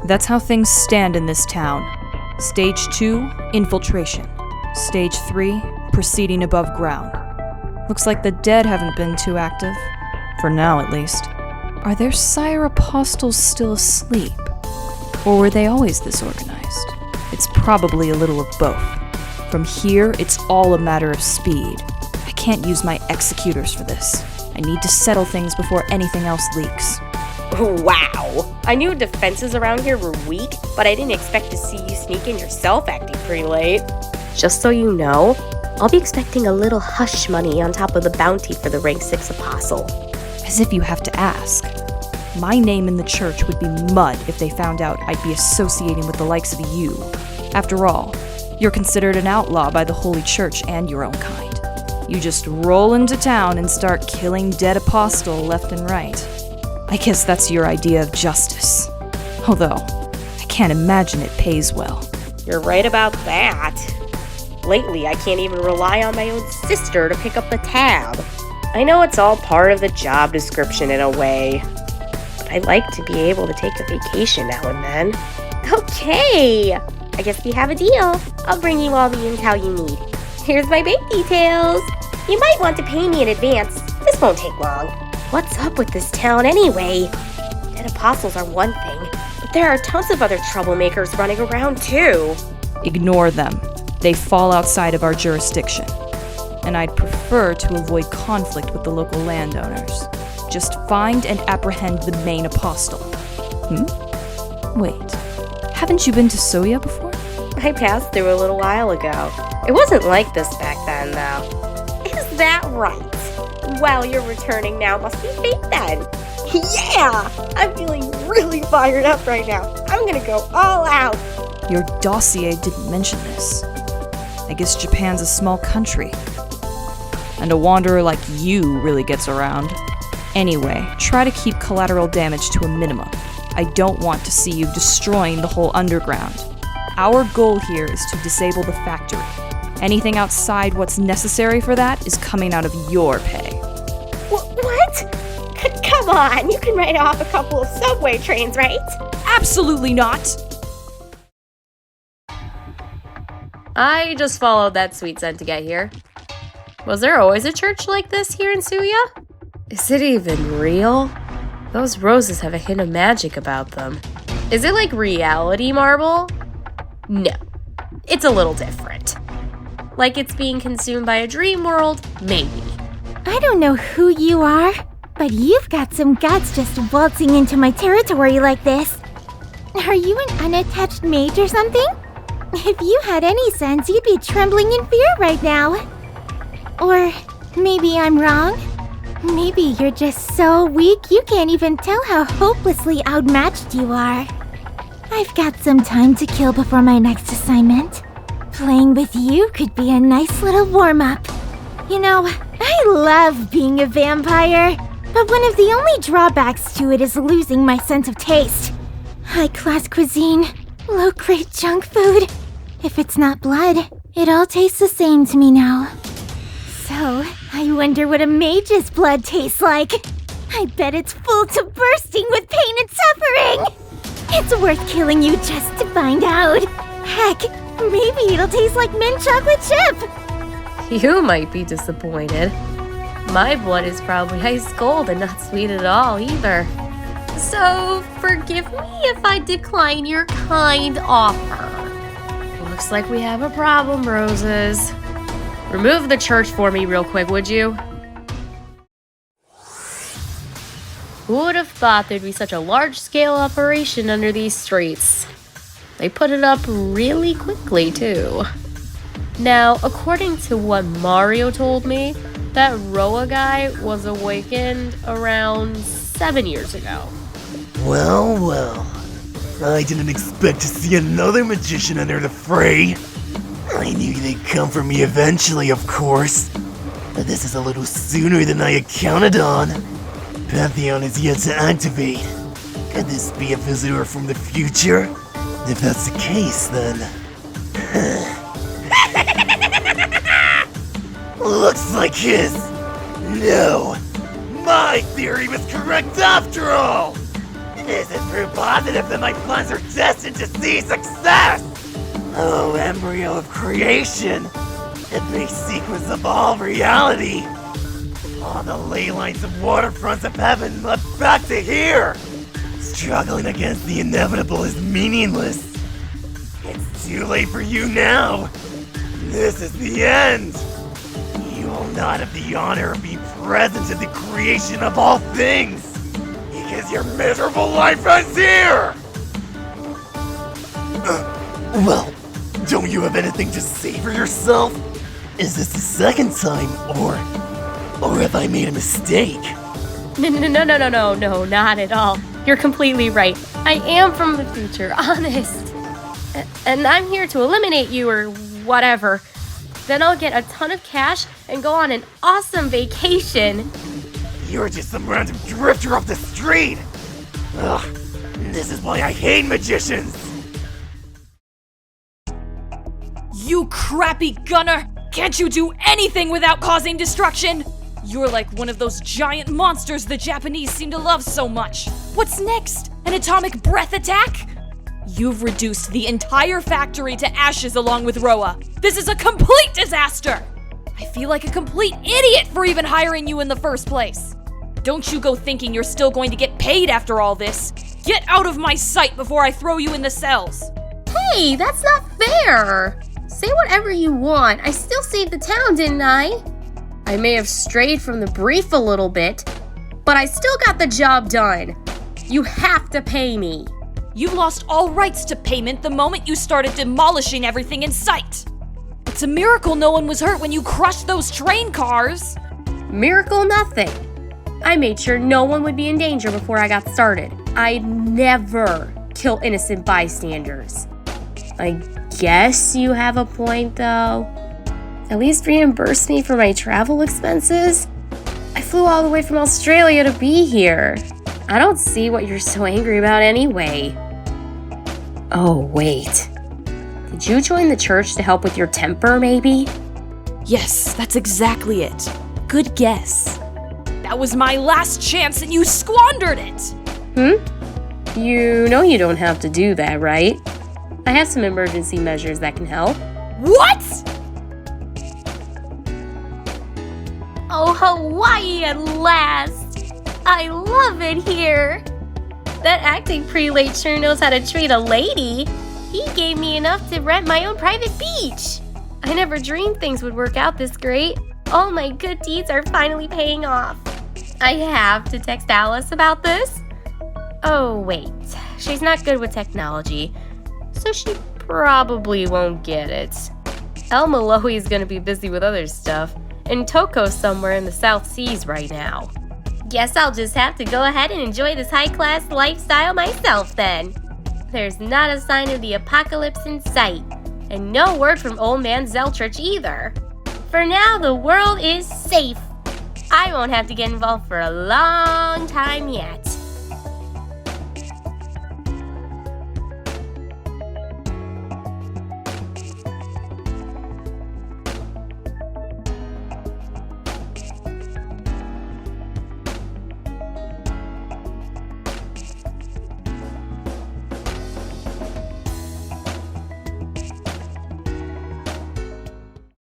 That's how things stand in this town. Stage 2, infiltration. Stage 3, proceeding above ground. Looks like the dead haven't been too active. For now, at least. Are their sire apostles still asleep? Or were they always this organized? It's probably a little of both. From here, it's all a matter of speed. I can't use my executors for this. I need to settle things before anything else leaks. Wow! I knew defenses around here were weak, but I didn't expect to see you sneak in yourself acting pretty late. Just so you know, I'll be expecting a little hush money on top of the bounty for the rank 6 apostle. As if you have to ask. My name in the church would be mud if they found out I'd be associating with the likes of you. After all, you're considered an outlaw by the Holy Church and your own kind. You just roll into town and start killing dead apostle left and right. I guess that's your idea of justice. Although, I can't imagine it pays well. You're right about that. Lately, I can't even rely on my own sister to pick up the tab. I know it's all part of the job description in a way, but I'd like to be able to take a vacation now and then. Okay! I guess we have a deal. I'll bring you all the intel you need. Here's my bank details. You might want to pay me in advance. This won't take long. What's up with this town anyway? Dead apostles are one thing, but there are tons of other troublemakers running around too. Ignore them. They fall outside of our jurisdiction. And I'd prefer to avoid conflict with the local landowners. Just find and apprehend the main apostle. Wait, haven't you been to Soya before? I passed through a little while ago. It wasn't like this back then, though. Is that right? Well, you're returning now must be fake then. Yeah! I'm feeling really fired up right now. I'm gonna go all out. Your dossier didn't mention this. I guess Japan's a small country. And a wanderer like you really gets around. Anyway, try to keep collateral damage to a minimum. I don't want to see you destroying the whole underground. Our goal here is to disable the factory. Anything outside what's necessary for that is coming out of your pay. What? Come on, you can write off a couple of subway trains, right? Absolutely not! I just followed that sweet scent to get here. Was there always a church like this here in Suya? Is it even real? Those roses have a hint of magic about them. Is it like reality marble? No. It's a little different. Like it's being consumed by a dream world? Maybe. I don't know who you are, but you've got some guts just waltzing into my territory like this. Are you an unattached mage or something? If you had any sense, you'd be trembling in fear right now. Or maybe I'm wrong? Maybe you're just so weak you can't even tell how hopelessly outmatched you are. I've got some time to kill before my next assignment. Playing with you could be a nice little warm-up. You know, I love being a vampire, but one of the only drawbacks to it is losing my sense of taste. High-class cuisine, low-grade junk food. If it's not blood, it all tastes the same to me now. So, I wonder what a mage's blood tastes like. I bet it's full to bursting with pain and suffering. It's worth killing you just to find out. Heck, maybe it'll taste like mint chocolate chip. You might be disappointed. My blood is probably ice cold and not sweet at all either. So, forgive me if I decline your kind offer. Looks like we have a problem, Roses. Remove the church for me real quick, would you? Who would have thought there'd be such a large-scale operation under these streets? They put it up really quickly, too. Now, according to what Mario told me, that Roa guy was awakened around 7 years ago. Well. I didn't expect to see another magician enter the fray. I knew they'd come for me eventually, of course. But this is a little sooner than I had counted on. Pantheon is yet to activate. Could this be a visitor from the future? If that's the case, then... Looks like his. No! My theory was correct after all! This is proof positive that my plans are destined to see success! Oh, embryo of creation! The base sequence of all reality! All the ley lines of waterfronts of heaven led back to here! Struggling against the inevitable is meaningless. It's too late for you now. This is the end. You will not have the honor of being present in the creation of all things, because your miserable life ends here! Well, don't you have anything to say for yourself? Is this the second time, or have I made a mistake? No, not at all. You're completely right. I am from the future, honest. And I'm here to eliminate you or whatever. Then I'll get a ton of cash and go on an awesome vacation. You're just some random drifter off the street! Ugh, this is why I hate magicians! You crappy gunner! Can't you do anything without causing destruction? You're like one of those giant monsters the Japanese seem to love so much. What's next? An atomic breath attack? You've reduced the entire factory to ashes along with Roa. This is a complete disaster! I feel like a complete idiot for even hiring you in the first place. Don't you go thinking you're still going to get paid after all this. Get out of my sight before I throw you in the cells. Hey, that's not fair! Say whatever you want. I still saved the town, didn't I? I may have strayed from the brief a little bit, but I still got the job done. You have to pay me. You lost all rights to payment the moment you started demolishing everything in sight. It's a miracle no one was hurt when you crushed those train cars. Miracle nothing. I made sure no one would be in danger before I got started. I'd never kill innocent bystanders. I guess you have a point, though. At least reimburse me for my travel expenses. I flew all the way from Australia to be here. I don't see what you're so angry about anyway. Oh, wait. Did you join the church to help with your temper, maybe? Yes, that's exactly it. Good guess. That was my last chance and you squandered it! You know you don't have to do that, right? I have some emergency measures that can help. What?! Oh, Hawaii at last! I love it here! That acting prelate sure knows how to treat a lady. He gave me enough to rent my own private beach! I never dreamed things would work out this great. All my good deeds are finally paying off. I have to text Alice about this. Oh, wait. She's not good with technology, so she probably won't get it. El Malohi is gonna be busy with other stuff, and Toko's somewhere in the South Seas right now. Guess I'll just have to go ahead and enjoy this high-class lifestyle myself then. There's not a sign of the apocalypse in sight, and no word from old man Zeltrich either. For now, the world is safe. I won't have to get involved for a long time yet.